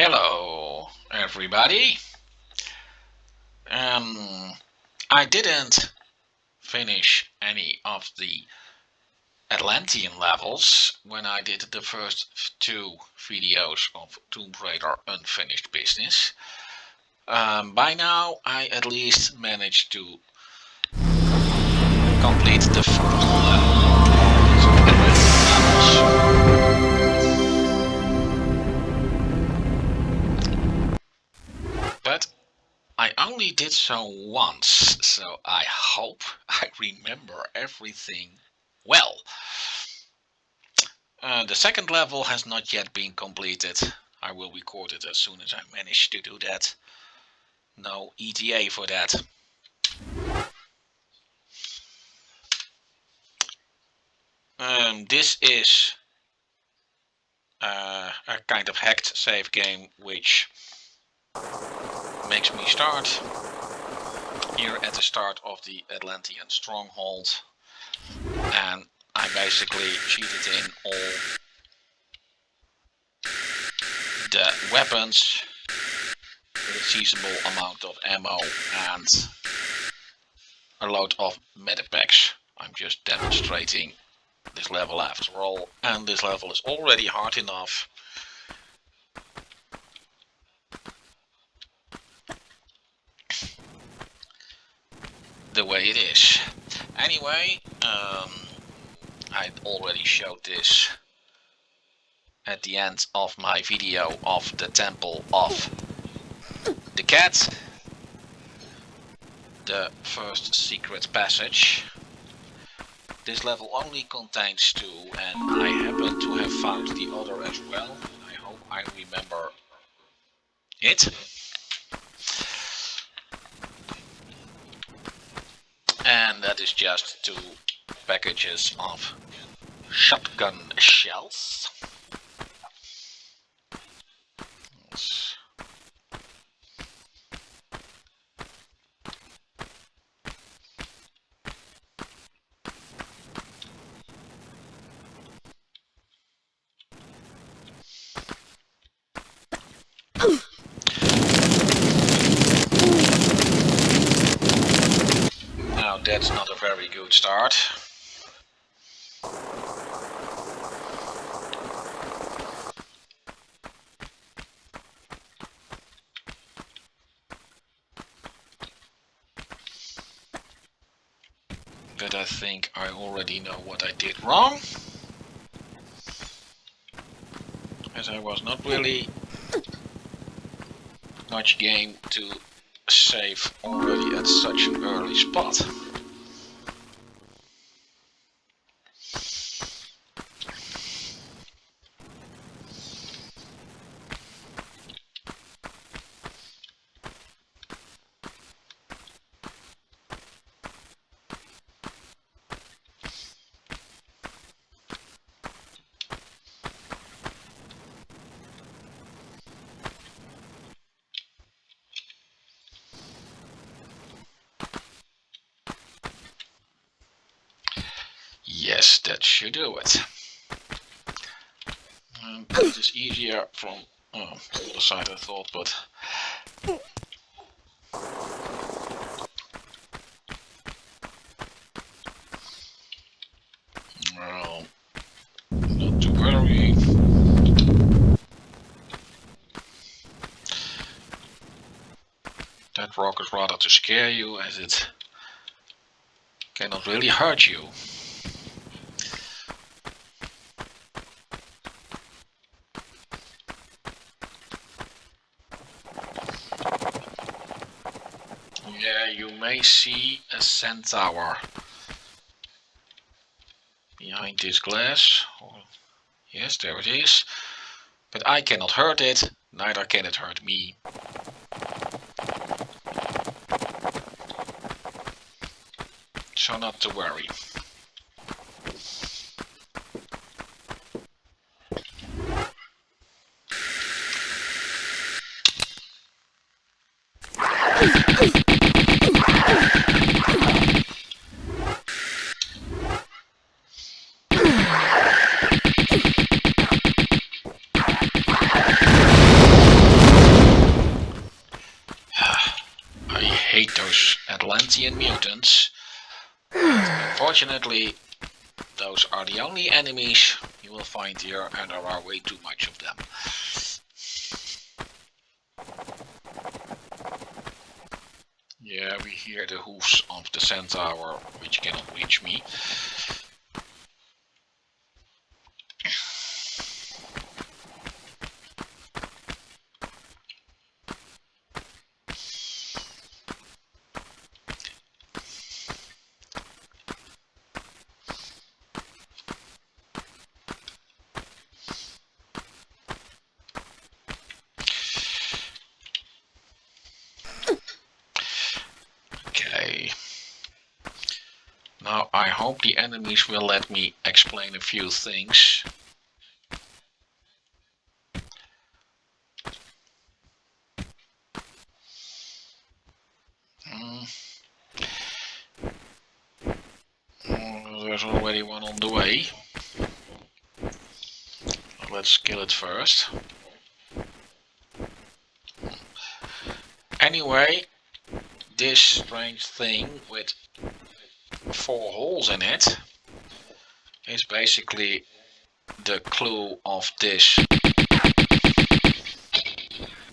Hello, everybody. I didn't finish any of the Atlantean levels when I did the first two videos of Tomb Raider Unfinished Business. By now, I at least managed to complete the first levels. But I only did so once, so I hope I remember everything well. The second level has not yet been completed. I will record it as soon as I manage to do that. No ETA for that. This is a kind of hacked save game which makes me start here at the start of the Atlantean Stronghold, and I basically cheated in all the weapons with a feasible amount of ammo and a load of medipacks. I'm just demonstrating this level after all, and this level is already hard enough. The way it is. Anyway, I already showed this at the end of my video of the Temple of the Cat, the first secret passage. This level only contains two, and I happen to have found the other as well. I hope I remember it. And that is just two packages of shotgun shells. Now that's not a very good start. But I think I already know what I did wrong, as I was not really much game to save already at such an early spot. Yes, that should do it. It is easier from the other side I thought, but well, not to worry. That rock is rather to scare you, as it cannot really hurt you. Yeah, you may see a centaur behind this glass. Yes, there it is. But I cannot hurt it, neither can it hurt me. So not to worry. Unfortunately, those are the only enemies you will find here, and there are way too much of them. Yeah, we hear the hoofs of the centaur, which cannot reach me. Okay. Now I hope the enemies will let me explain a few things. There's already one on the way. Let's kill it first. Anyway, this strange thing with 4 holes in it is basically the clue of this.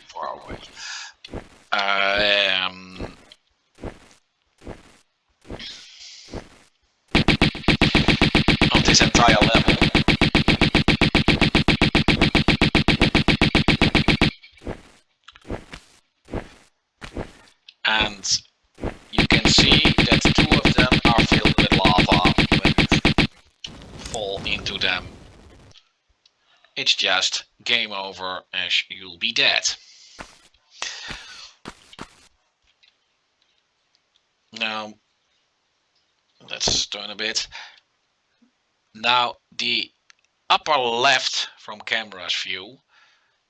Far away. Of this entire level. And you can see that 2 of them are filled with lava. When you fall into them, it's just game over, as you'll be dead. Now, let's turn a bit. Now, the upper left from camera's view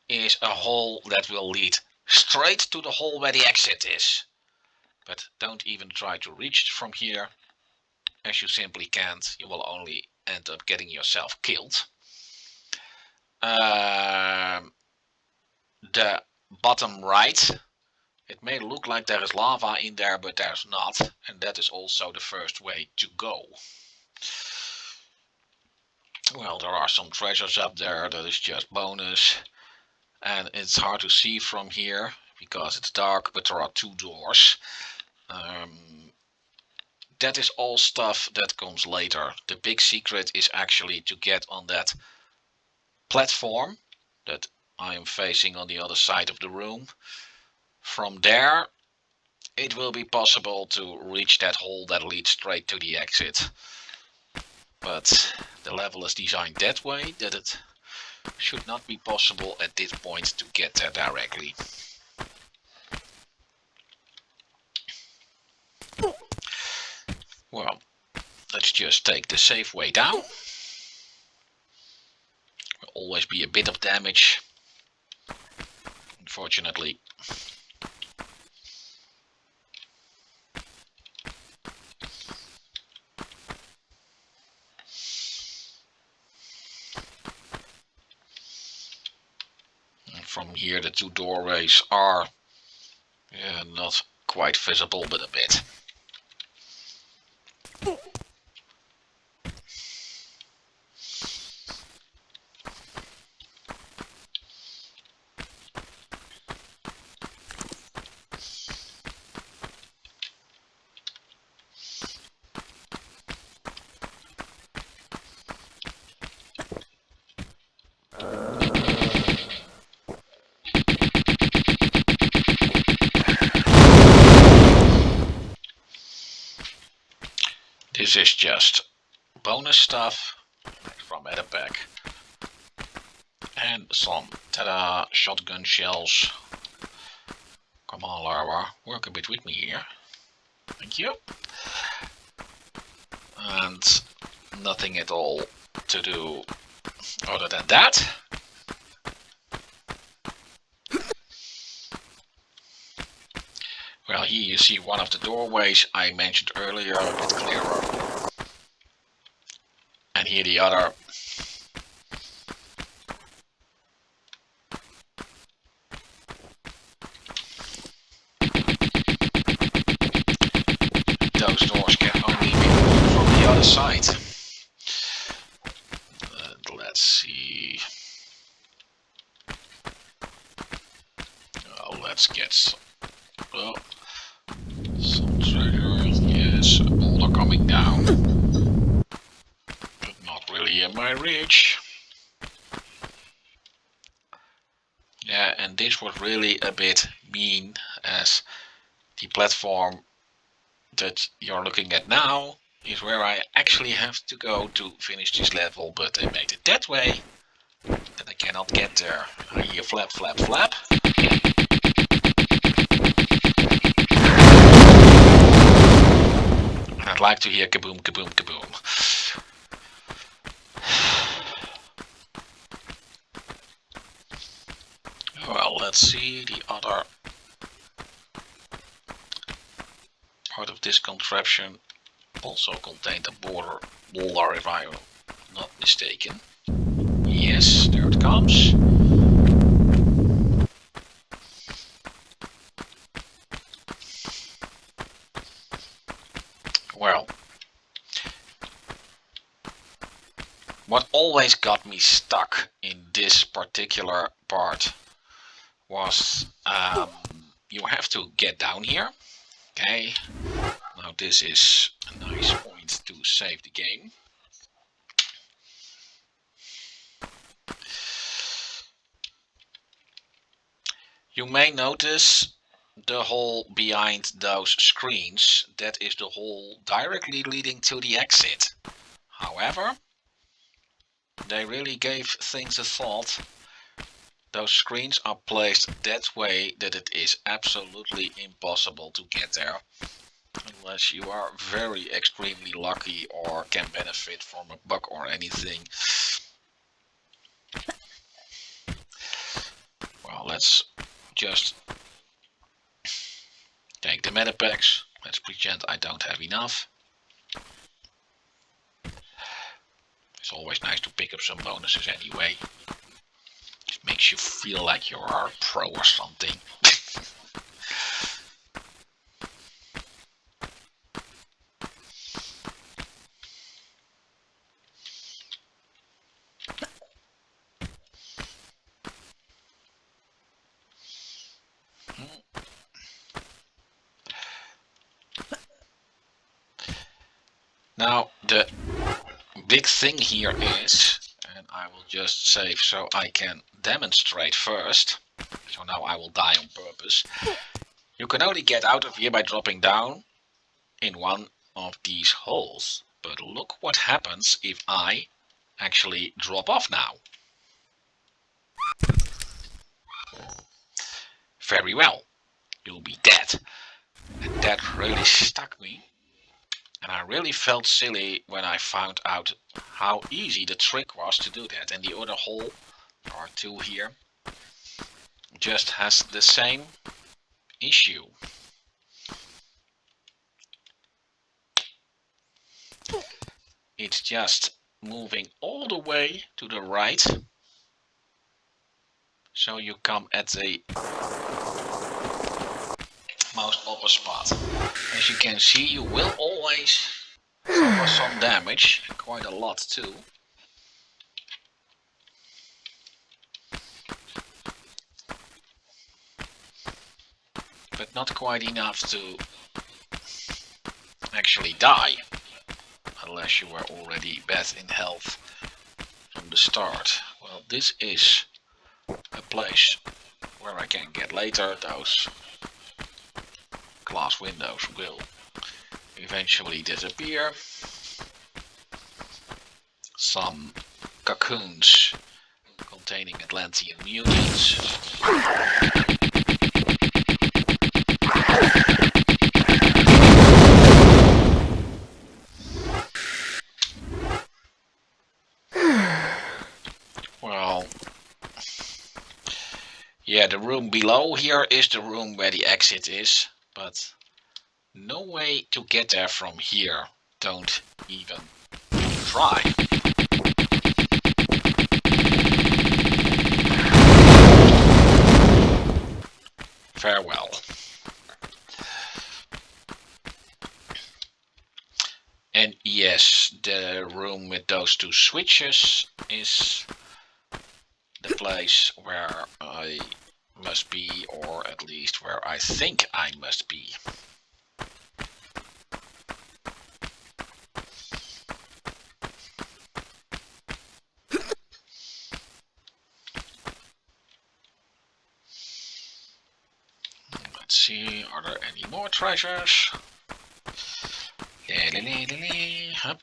is a hole that will lead straight to the hole where the exit is. But don't even try to reach it from here, as you simply can't. You will only end up getting yourself killed. The bottom right, it may look like there is lava in there, but there's not, and that is also the first way to go. Well, there are some treasures up there, that is just bonus, and it's hard to see from here because it's dark, but there are 2 doors. That is all stuff that comes later. The big secret is actually to get on that platform that I am facing on the other side of the room. From there, it will be possible to reach that hole that leads straight to the exit. But the level is designed that way that it should not be possible at this point to get there directly. Well, let's just take the safe way down. Will always be a bit of damage, unfortunately. And from here the 2 doorways are not quite visible, but a bit. This is just bonus stuff from Medipack. And some, ta-da, shotgun shells. Come on, Lara, work a bit with me here. Thank you. And nothing at all to do other than that. Well, here you see one of the doorways I mentioned earlier, a bit clearer. And here the other. Those doors can only be opened from the other let's see. Let's get some treasure. Yes, boulder coming down. But not really in my reach. Yeah, and this was really a bit mean, as the platform that you're looking at now is where I actually have to go to finish this level, but they made it that way that I cannot get there. I hear flap, flap, flap. And I'd like to hear kaboom, kaboom, kaboom. Well, let's see, the other part of this contraption also contained a boulder, if I'm not mistaken. Yes, there it comes. Well, what always got me stuck in this particular part was you have to get down here. Okay, now this is a nice point to save the game. You may notice the hole behind those screens. That is the hole directly leading to the exit. However, they really gave things a thought. Those screens are placed that way that it is absolutely impossible to get there. Unless you are very extremely lucky or can benefit from a bug or anything. Well, let's just take the meta packs. Let's pretend I don't have enough. It's always nice to pick up some bonuses anyway. It makes you feel like you are a pro or something. Now the big thing here is, and I will just save so I can demonstrate first. So now I will die on purpose. You can only get out of here by dropping down in one of these holes. But look what happens if I actually drop off now. Very well, you'll be dead. And that really stuck me. And I really felt silly when I found out how easy the trick was to do that. And the other hole, there are two here, just has the same issue. It's just moving all the way to the right. So you come at the most upper spot. As you can see, you will always suffer some damage, quite a lot too. But not quite enough to actually die, unless you were already bad in health from the start. Well, this is a place where I can get later. Those glass windows will eventually disappear. Some cocoons containing Atlantean mutants. Well, yeah, the room below here is the room where the exit is, but no way to get there from here. Don't even try. Farewell. And yes, the room with those two switches is the place where I must be, or at least where I think I must be. Let's see, are there any more treasures? Hup.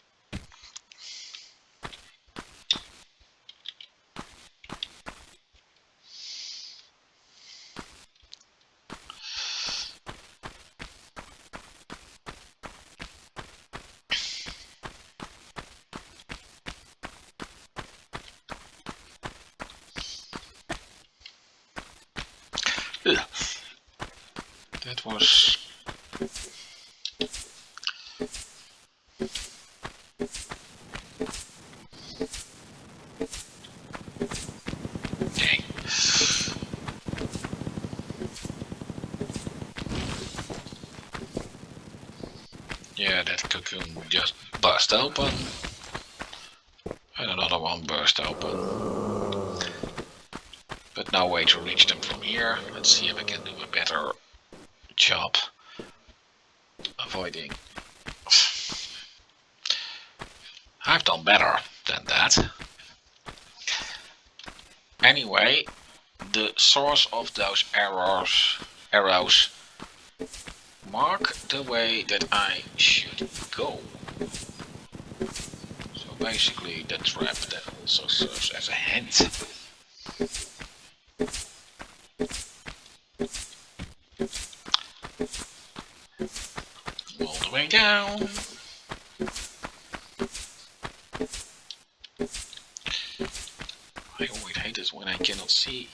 That was... Okay. Yeah, that cocoon just burst open. And another one burst open. But no way to reach them from here. Let's see if I can do a better job avoiding. I've done better than that. Anyway, the source of those arrows mark the way that I should go. So basically the trap that also serves as a hint. All the way down. I always hate it when I cannot see.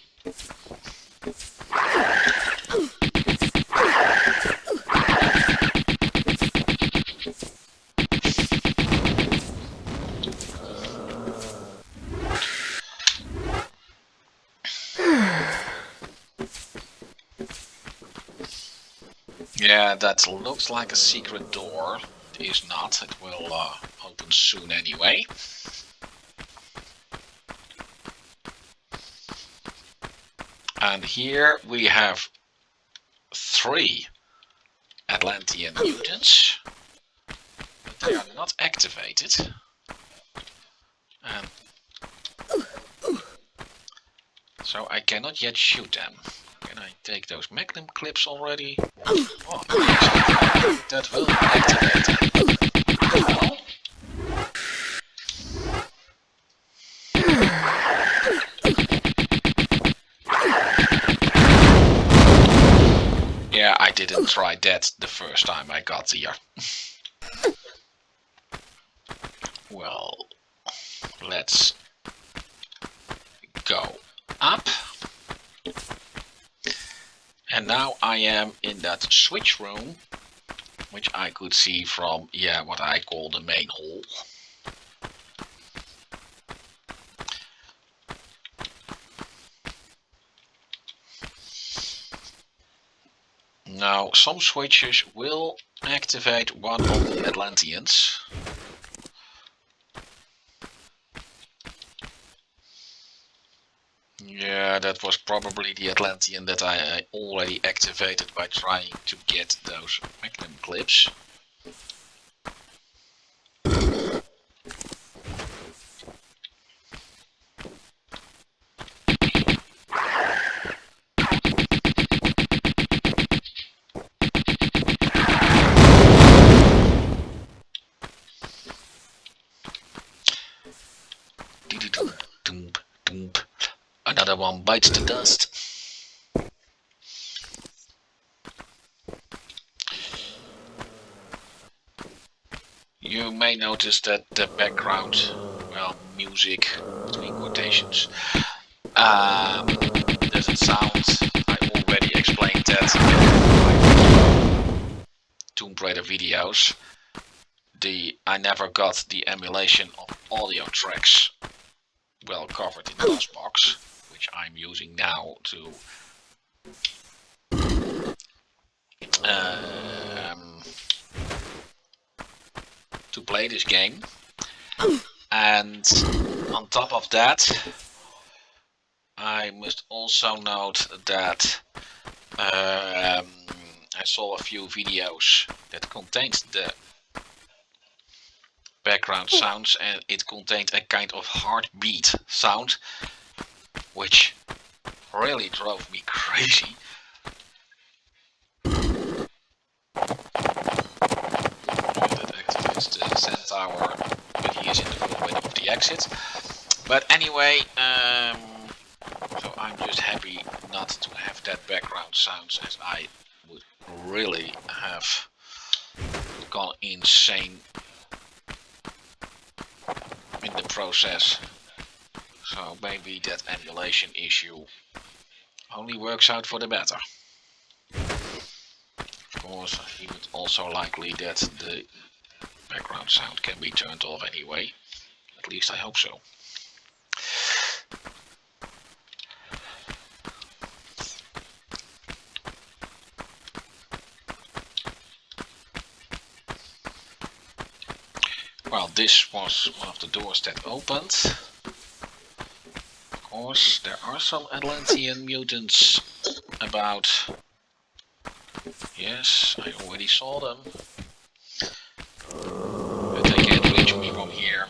Yeah, that looks like a secret door. It is not. It will open soon anyway. And here we have 3 Atlantean mutants, but they are not activated. And so I cannot yet shoot them. Can I take those magnum clips already? Oh, that will activate. Well, yeah, I didn't try that the first time I got here. Well, let's go up. And now I am in that switch room, which I could see from, yeah, what I call the main hall. Now, some switches will activate one of the Atlanteans. Yeah, that was probably the Atlantean that I already activated by trying to get those magnum clips. Another one bites the dust. You may notice that the background, well, music, between quotations, doesn't sound. I already explained that in my Tomb Raider videos. I never got the emulation of audio tracks well covered in DOSBox, which I'm using now to play this game. And on top of that, I must also note that I saw a few videos that contained the background sounds, and it contained a kind of heartbeat sound, which really drove me crazy. That activates the centaur, but he is in the room of the exit. But anyway, so I'm just happy not to have that background sounds, as I would really have gone insane in the process. So maybe that emulation issue only works out for the better. Of course, he would also likely that the background sound can be turned off anyway. At least I hope so. Well, this was one of the doors that opened. Of course, there are some Atlantean mutants about. Yes, I already saw them. But they can't reach me from here.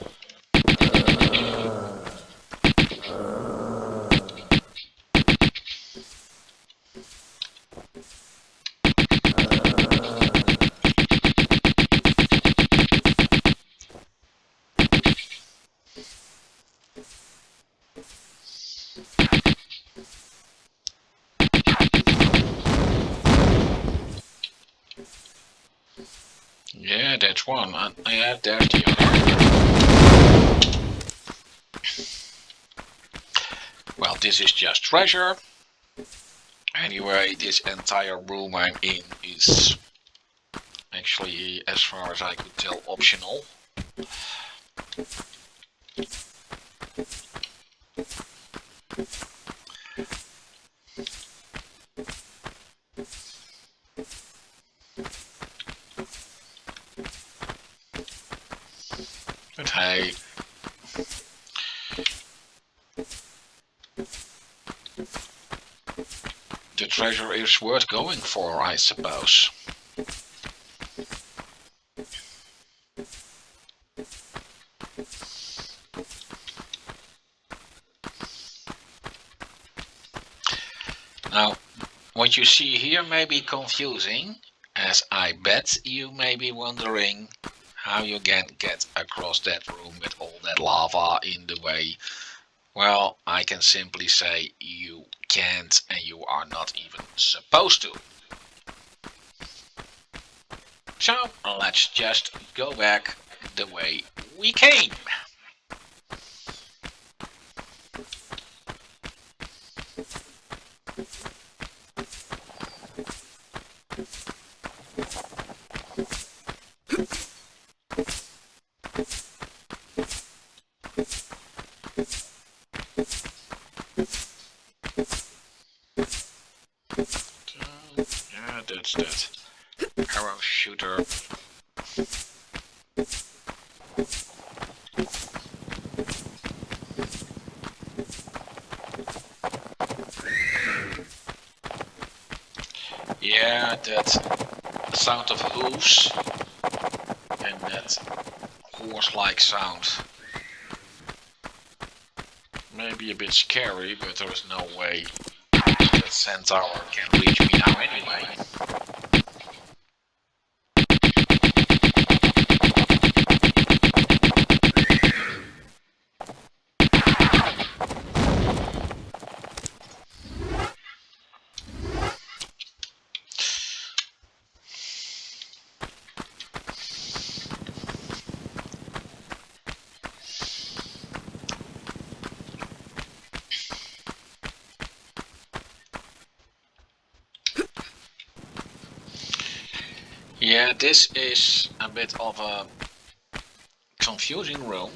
Yeah, that's one. And yeah, there's the other. Well, this is just treasure. Anyway, this entire room I'm in is actually, as far as I could tell, optional. But hey, the treasure is worth going for, I suppose. Now, what you see here may be confusing, as I bet you may be wondering how you can get across that room with all that lava in the way. Well, I can simply say you can't, and you are not even supposed to. So, let's just go back the way we came. Yeah, that's that arrow shooter. Yeah, that sound of hooves and that horse-like sound may be a bit scary, but there is no way that centaur can reach me now anyway. Yeah, this is a bit of a confusing room,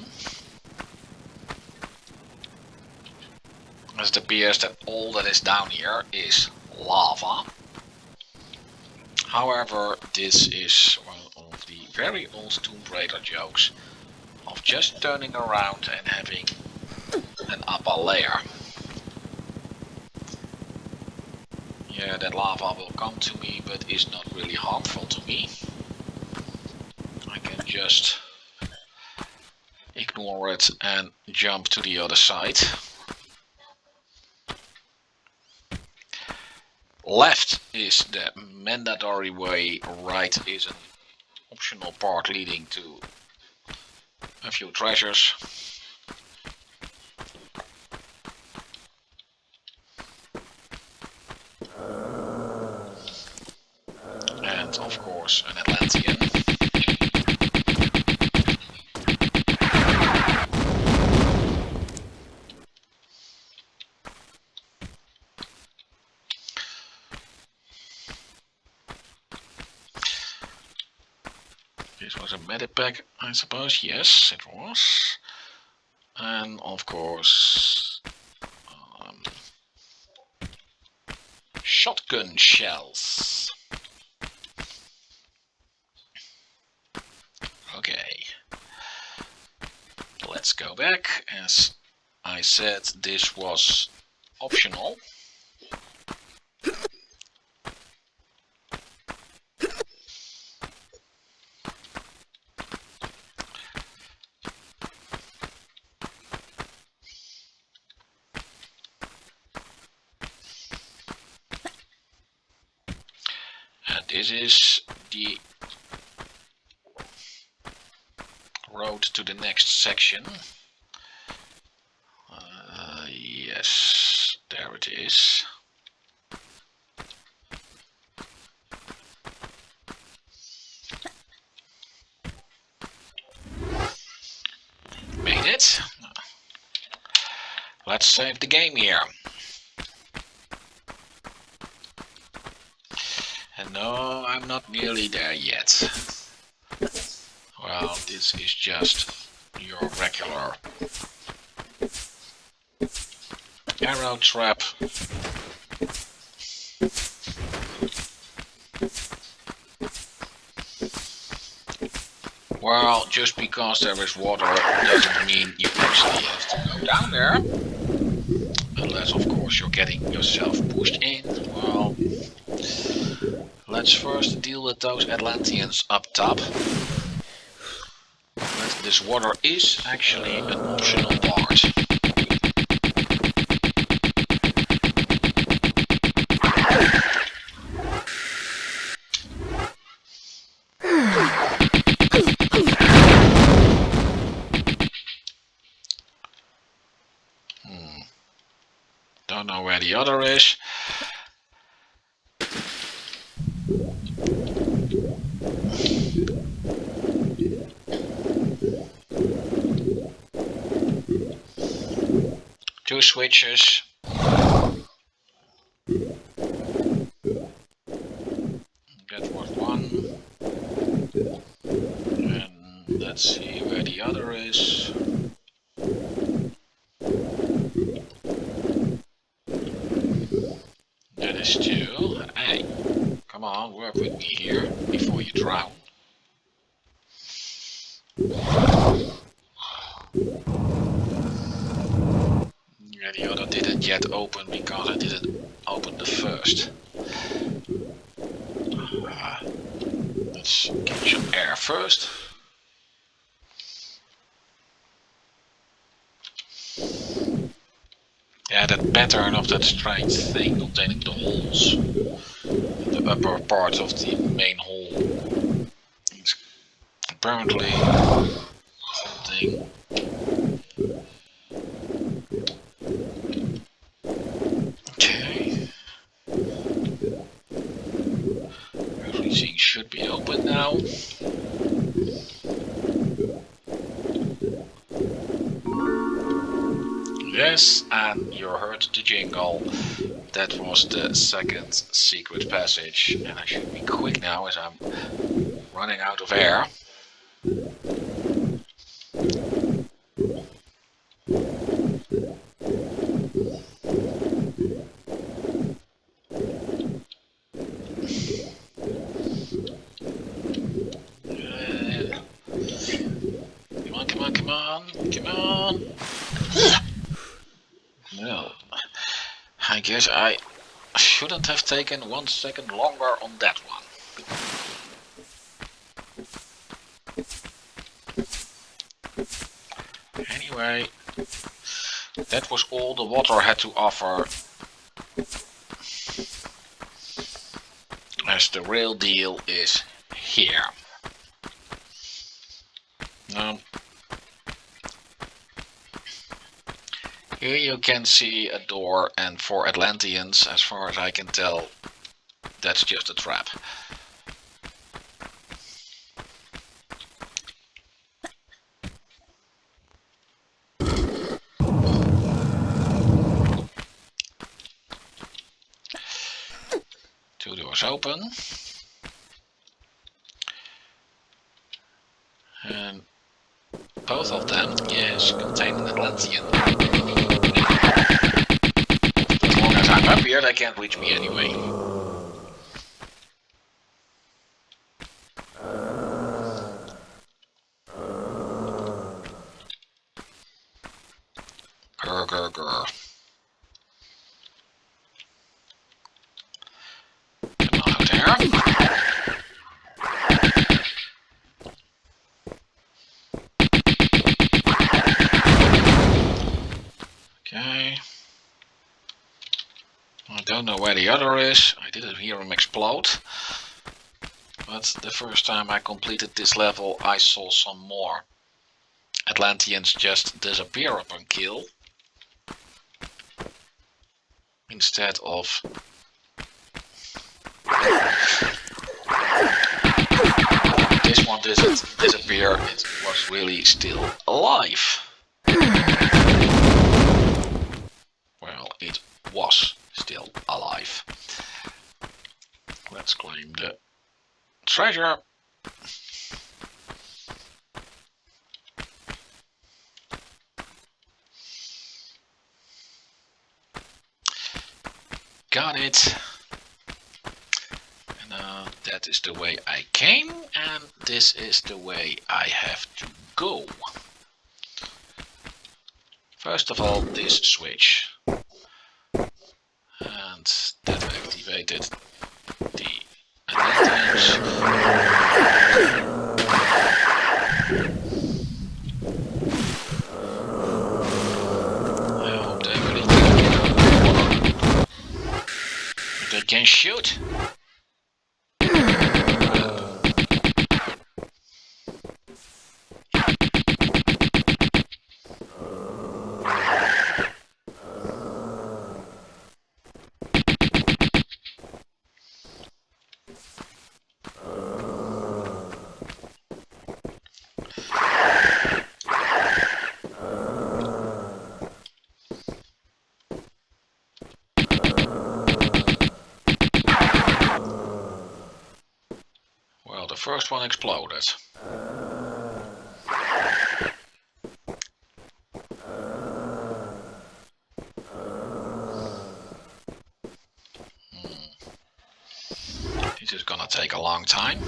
as it appears that all that is down here is lava. However, this is one of the very old Tomb Raider jokes of just turning around and having an upper layer. Yeah, that lava will come to me, but is not really harmful to me. I can just ignore it and jump to the other side. Left is the mandatory way, right is an optional part leading to a few treasures. And of course an Atlantean. This was a medipack, I suppose. Yes, it was. And of course shotgun shells. Okay, let's go back. As I said, this was optional. And this is the road to the next section. Yes, there it is. Made it. Let's save the game here. And no, I'm not nearly there yet. Well, this is just your regular arrow trap. Well, just because there is water doesn't mean you actually have to go down there. Unless, of course, you're getting yourself pushed in. Well, let's first deal with those Atlanteans up top. But this water is actually an optional part. Don't know where the other is. Two switches. That was one. And let's see where the other is. That is two. Hey, come on, work with me here before you drown. Yeah, the other didn't yet open because I didn't open the first. Let's get some air first. Yeah, that pattern of that strange thing containing the holes in the upper part of the main hole. It's apparently something. Okay. Everything should be open now. Yes, and you heard the jingle. That was the second secret passage, and I should be quick now as I'm running out of air. Come on, come on, come on. Well, I guess I shouldn't have taken 1 second longer on that one. Anyway, that was all the water had to offer, as the real deal is here. Now, here you can see a door, and for Atlanteans, as far as I can tell, that's just a trap. Two doors open. And both of them, yes, contain an Atlantean. As long as I'm up here, they can't reach me anyway. Grr, grr, grr. Come on out there. Okay. I don't know where the other is. I didn't hear him explode. But the first time I completed this level, I saw some more Atlanteans just disappear upon kill, instead of this one didn't disappear, it was really still alive. Well, it was still alive. Let's claim the treasure. Got it. And that is the way I came, and this is the way I have to go. First of all, this switch. And that activated the Atlanteans. I hope they really they can shoot. Well, the first one exploded. This is gonna take a long time.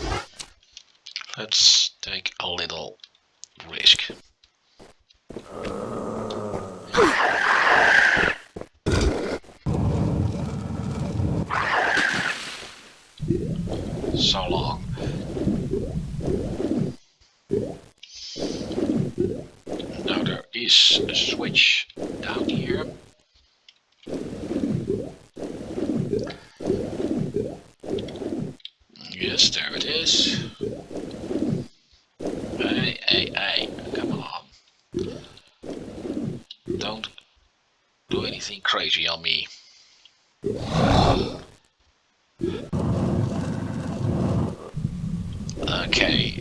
Let's take a little risk. So long. Now there is a switch down here. Yes, there it is. Hey, come on. Don't do anything crazy on me. Okay,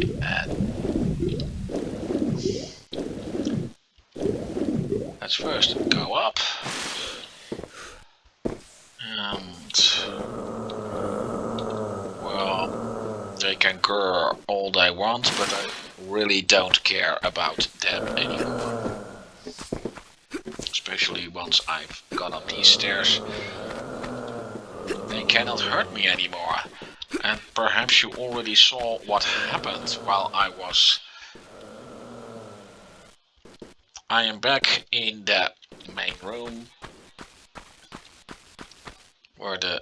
let's first go up. And well, they can grr all they want, but I really don't care about them anymore. Especially once I've gone up these stairs. They cannot hurt me anymore. And perhaps you already saw what happened while I am back in the main room, where the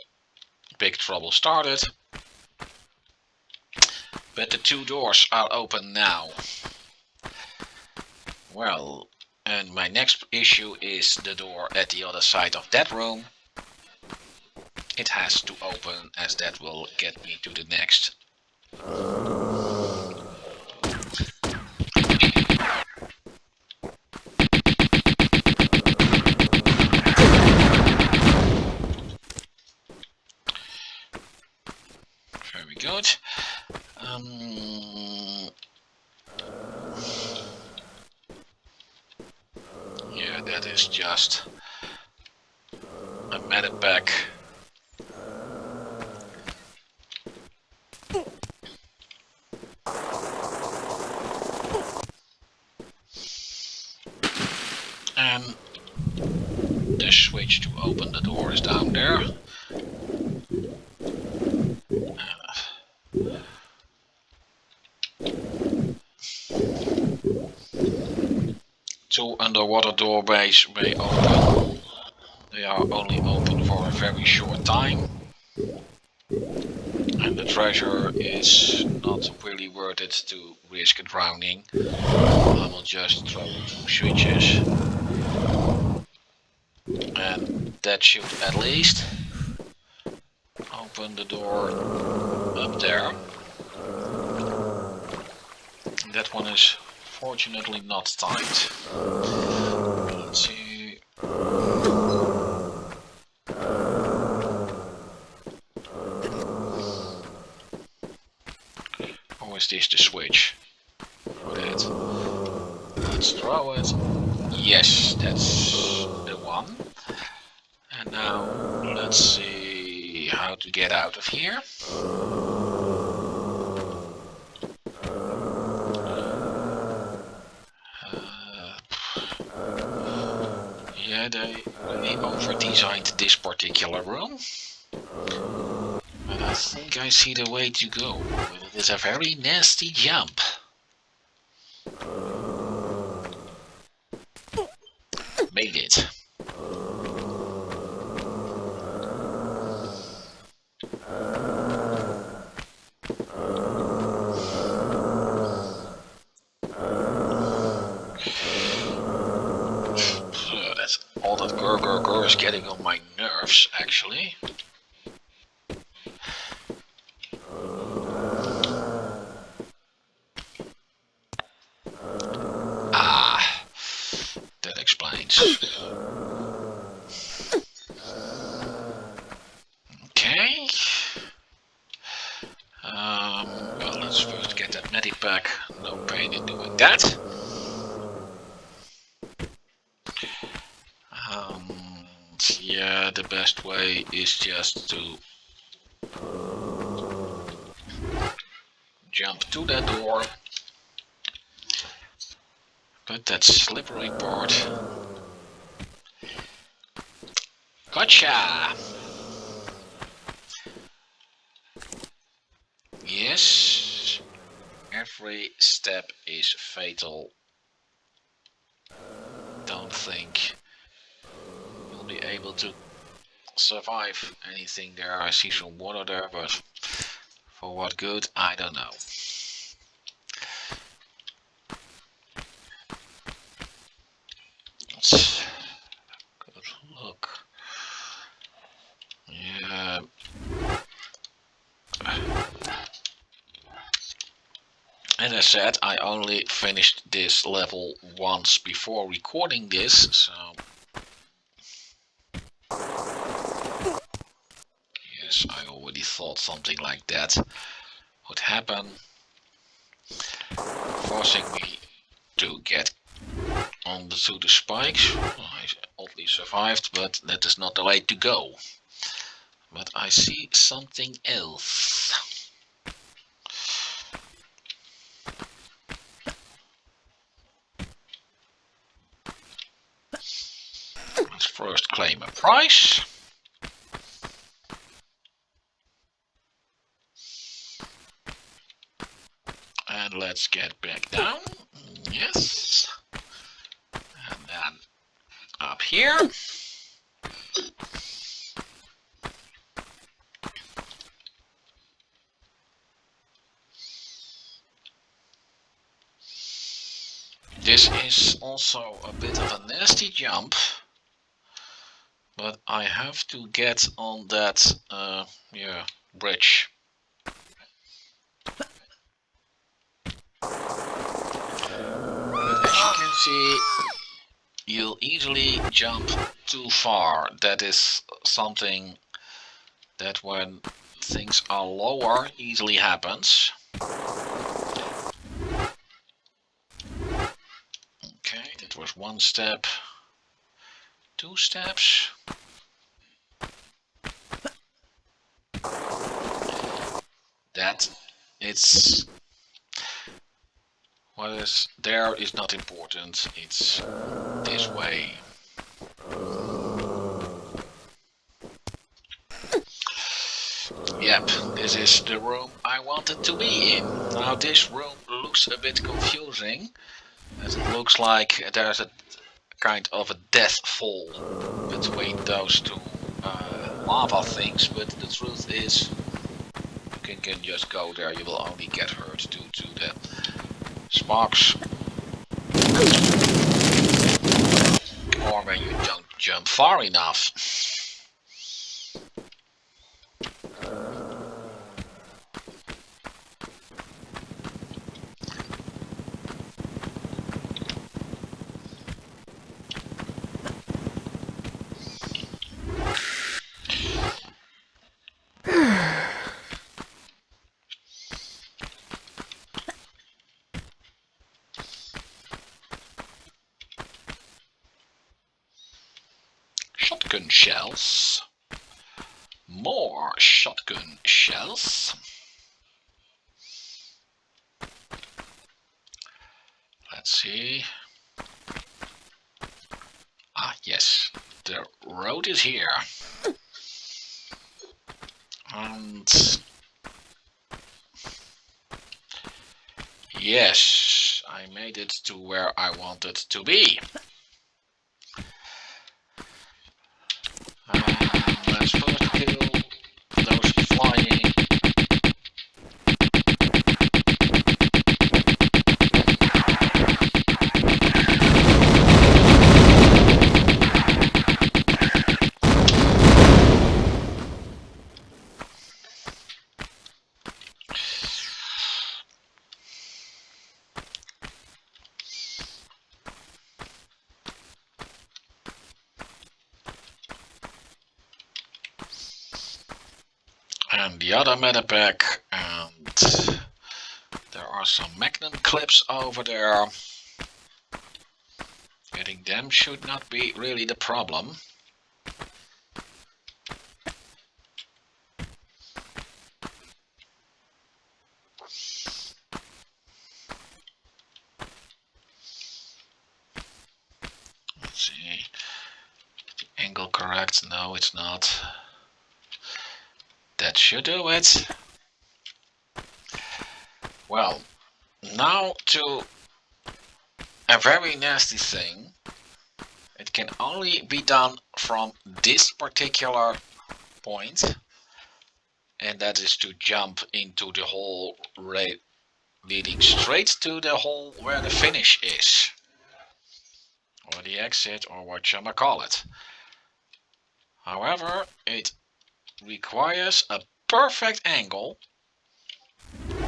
big trouble started. But the two doors are open now. Well, and my next issue is the door at the other side of that room. It has to open, as that will get me to the next. Very good. Yeah, that is just a metal pack. And the switch to open the door is down there. Two underwater doorways may open. They are only open for a very short time. And the treasure is not really worth it to risk drowning. I will just throw two switches. And that should at least open the door up there. That one is fortunately not timed. Let's see. Or is this the switch for that? Let's throw it. Yes, that's the one. And now let's see how to get out of here. Yeah, they over-designed this particular room. But I think I see the way to go. But it is a very nasty jump. Made it. That's all that grr is getting on my nerves, actually. Ah, that explains. Okay. Well, let's first get that medipack. No pain in doing that. Yeah, the best way is just to jump to that door. But that slippery part. Gotcha! Yes, every step is fatal. Don't think you'll be able to survive anything there. I see some water there, but for what good, I don't know. Let's good look. Yeah. As I said, I only finished this level once before recording this, so yes, I already thought something like that would happen, forcing me to get onto the spikes. I oddly survived, but that is not the way to go. But I see something else. Let's first claim a prize. And let's get back down. Yes. And then up here. This is also a bit of a nasty jump, but I have to get on that bridge. But as you can see, you'll easily jump too far. That is something that when things are lower easily happens. Okay, that was one step, 2 steps. That it's what is there is not important. It's this way. Yep, this is the room I wanted to be in. Now this room looks a bit confusing, as it looks like there's a kind of a death fall between those two lava things, but the truth is you can just go there, you will only get hurt due to the sparks, or when you don't jump far enough. Shotgun shells. More shotgun shells. Let's see. Ah, yes. The road is here. And yes, I made it to where I wanted to be. Let's first kill those flying. And the other medipack, and there are some magnum clips over there. Getting them should not be really the problem. Let's see. Angle correct? No, it's not. That should do it. Well, now to a very nasty thing. It can only be done from this particular point, and that is to jump into the hole leading straight to the hole where the finish is, or the exit, or what you call it. However, it requires a perfect angle,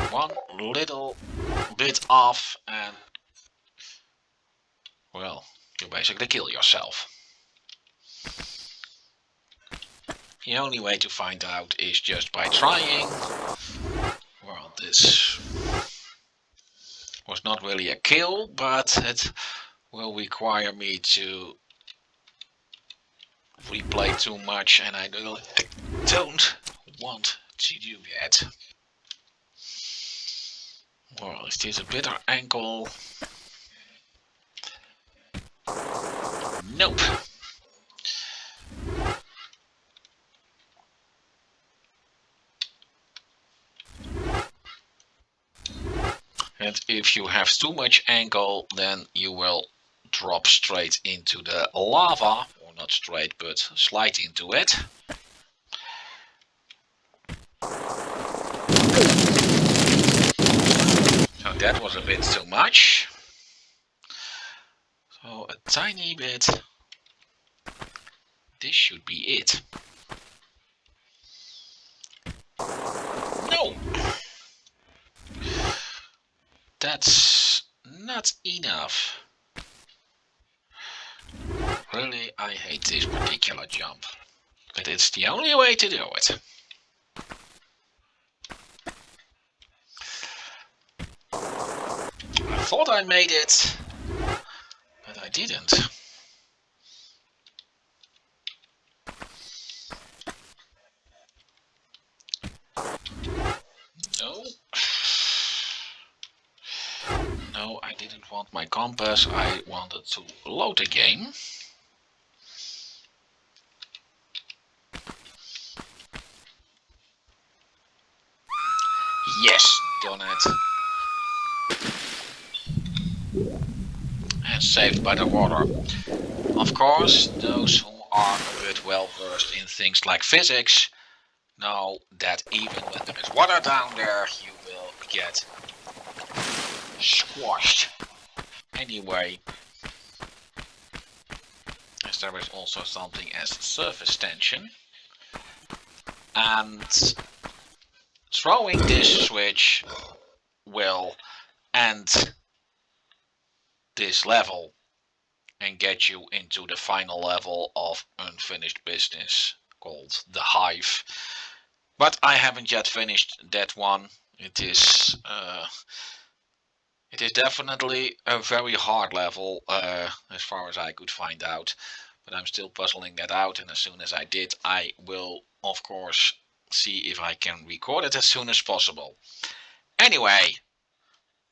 one little bit off, and well, you basically kill yourself. The only way to find out is just by trying. Well, this was not really a kill, but it will require me to replay too much, and I don't want to do that. Well, is this a better angle? Nope. And if you have too much angle, then you will drop straight into the lava, or not straight, but slide into it. So that was a bit too much. a tiny bit. This should be it. No! That's not enough. Really, I hate this particular jump. But it's the only way to do it. I thought I made it, but I didn't. No. No, I didn't want my compass. I wanted to load the game. Yes, done it. And saved by the water. Of course, those who are a bit well versed in things like physics know that even when there is water down there, you will get squashed. Anyway, as there is also something as surface tension, and throwing this switch will end this level and get you into the final level of unfinished business called the Hive. But I haven't yet finished that one. It is definitely a very hard level, as far as I could find out. But I'm still puzzling that out, and as soon as I did, I will, of course, see if I can record it as soon as possible. Anyway,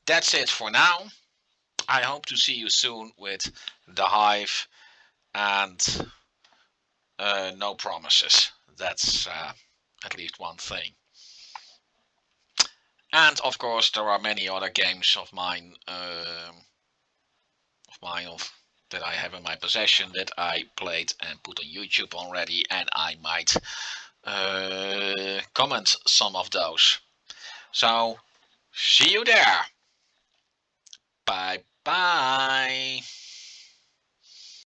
that's it for now. I hope to see you soon with the Hive, and no promises. That's at least one thing. And of course, there are many other games of mine, that I have in my possession that I played and put on YouTube already, and I might comment some of those. So, see you there. Bye bye.